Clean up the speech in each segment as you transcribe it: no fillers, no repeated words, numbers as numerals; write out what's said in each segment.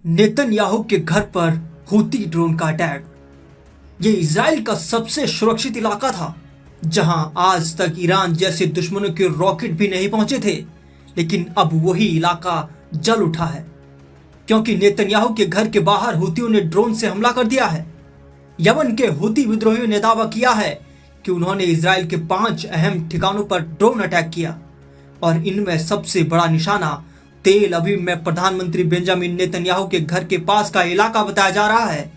Netanyahu के घर पर हूती ड्रोन का अटैक। ये इजराइल का सबसे सुरक्षित इलाका था, जहां आज तक ईरान जैसे दुश्मनों के रॉकेट भी नहीं पहुंचे थे। लेकिन अब वही इलाका जल उठा है, क्योंकि नेतन्याहू के घर के बाहर हूतियों ने ड्रोन से हमला कर दिया है। यमन के हूती विद्रोहियों ने दावा किया है कि उन्होंने इजराइल के 5 अहम ठिकानों पर ड्रोन अटैक किया, और इनमें सबसे बड़ा निशाना तेल अवीव में प्रधानमंत्री बेंजामिन नेतन्याहू के घर के पास का इलाका बताया जा रहा है।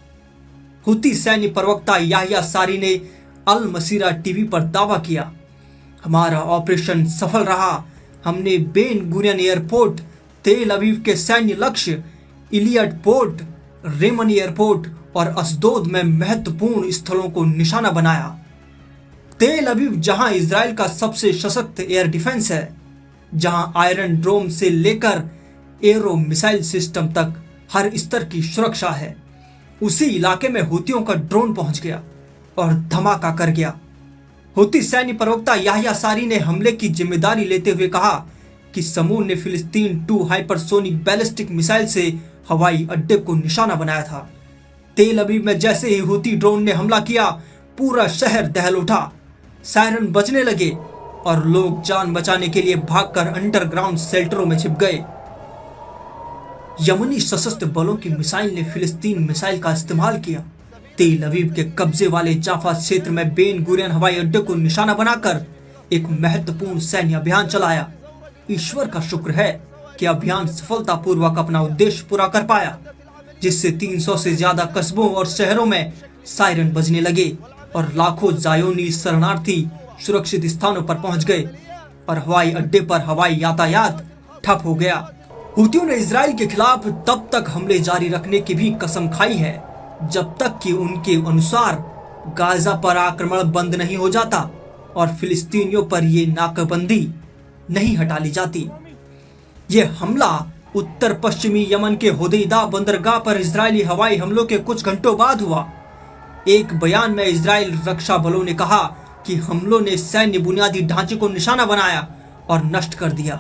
हूती सैन्य प्रवक्ता याहिया सारी ने अल मसीरा टीवी पर दावा किया, हमारा ऑपरेशन सफल रहा। हमने बेन गुरियन एयरपोर्ट, तेल अवीव के सैन्य लक्ष्य, इलियट पोर्ट, रेमन एयरपोर्ट और अस्दोद में महत्वपूर्ण स्थलों को निशाना बनाया। तेल अवीव, जहां इजराइल का सबसे सशक्त एयर डिफेंस है, जहां आयरन ड्रोम से लेकर एरो मिसाइल सिस्टम तक हर स्तर की सुरक्षा है, उसी इलाके में हूतियों का ड्रोन पहुंच गया और धमाका कर गया। हूती सैन्य प्रवक्ता याहिया सारी ने हमले की जिम्मेदारी लेते हुए कहा कि समूह ने फिलिस्तीन 2 हाइपरसोनिक बैलिस्टिक मिसाइल से हवाई अड्डे को निशाना बनाया था। तेल अवीव में जैसे ही हूती ड्रोन ने हमला किया, पूरा शहर दहल उठा, सायरन बजने लगे और लोग जान बचाने के लिए भागकर अंडरग्राउंड शेल्टरों में छिप गए। यमनी सशस्त्र बलों की मिसाइल ने फिलिस्तीन मिसाइल का इस्तेमाल किया। तेल अवीव के कब्जे वाले जाफा क्षेत्र में बेन गुरियन हवाई अड्डे को निशाना बनाकर एक महत्वपूर्ण सैन्य अभियान चलाया। ईश्वर का शुक्र है कि अभियान सफलतापूर्वक अपना उद्देश्य पूरा कर पाया, जिससे 300 से ज्यादा कस्बों और शहरों में सायरन बजने लगे और लाखों जायोनी शरणार्थी सुरक्षित स्थानों पर पहुंच गए और हवाई अड्डे पर हवाई यातायात ठप हो गया। हूतियों ने इजराइल के खिलाफ तब तक हमले जारी रखने की भी कसम खाई है जब तक कि उनके अनुसार गाजा पर आक्रमण बंद नहीं हो जाता और फिलिस्तीनियों पर ये नाकाबंदी नहीं हटा ली जाती। ये हमला उत्तर पश्चिमी यमन के होदेइदा बंदरगाह पर इजरायली हवाई हमलों के कुछ घंटों बाद हुआ। एक बयान में इजराइल रक्षा बलों ने कहा कि हमलों ने सैन्य बुनियादी ढांचे को निशाना बनाया और नष्ट कर दिया,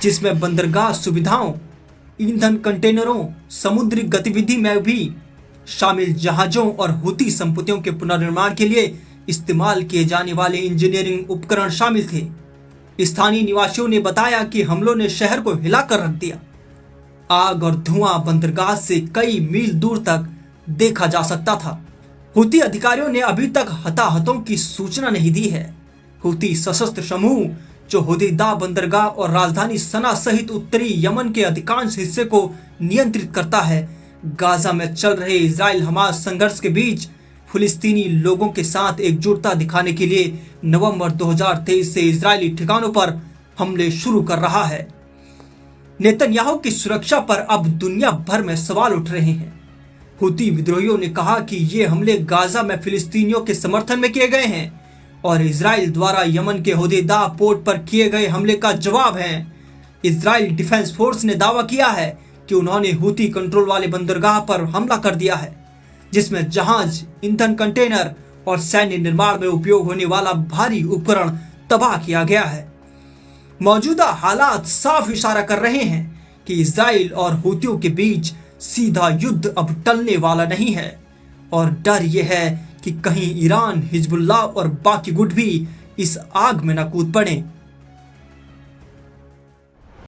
जिसमें बंदरगाह सुविधाओं, ईंधन कंटेनरों, समुद्री गतिविधि में भी शामिल जहाजों और हूती संपत्तियों के पुनर्निर्माण के लिए इस्तेमाल किए जाने वाले इंजीनियरिंग उपकरण शामिल थे। स्थानीय निवासियों ने बताया कि हमलों ने शहर को हिलाकर रख दिया। आग और धुआं बंदरगाह से कई मील दूर तक देखा जा सकता था। हूती अधिकारियों ने अभी तक हताहतों की सूचना नहीं दी है। हूती सशस्त्र समूह, जो होदेइदा बंदरगाह और राजधानी सना सहित उत्तरी यमन के अधिकांश हिस्से को नियंत्रित करता है, गाजा में चल रहे इजराइल हमास संघर्ष के बीच फिलिस्तीनी लोगों के साथ एकजुटता दिखाने के लिए नवंबर 2023 से इजरायली ठिकानों पर हमले शुरू कर रहा है। नेतन्याहू की सुरक्षा पर अब दुनिया भर में सवाल उठ रहे हैं। हूती विद्रोहियों ने कहा कि ये हमले गाजा में फिलिस्तीनियों के समर्थन में किए गए हैं और इजराइल द्वारा यमन के होदेइदा पोर्ट पर किए गए हमले का जवाब है। इजराइल डिफेंस फोर्स ने दावा किया है कि उन्होंने हूती कंट्रोल वाले बंदरगाह पर हमला कर दिया है, जिसमें जहाज, ईंधन कंटेनर और सैन्य निर्माण में उपयोग होने वाला भारी उपकरण तबाह किया गया है। मौजूदा हालात साफ इशारा कर रहे हैं कि इजराइल और हूतियों के बीच सीधा युद्ध अब टलने वाला नहीं है, और डर यह है कि कहीं ईरान, हिजबुल्लाह और बाकी गुट भी इस आग में न कूद पड़े।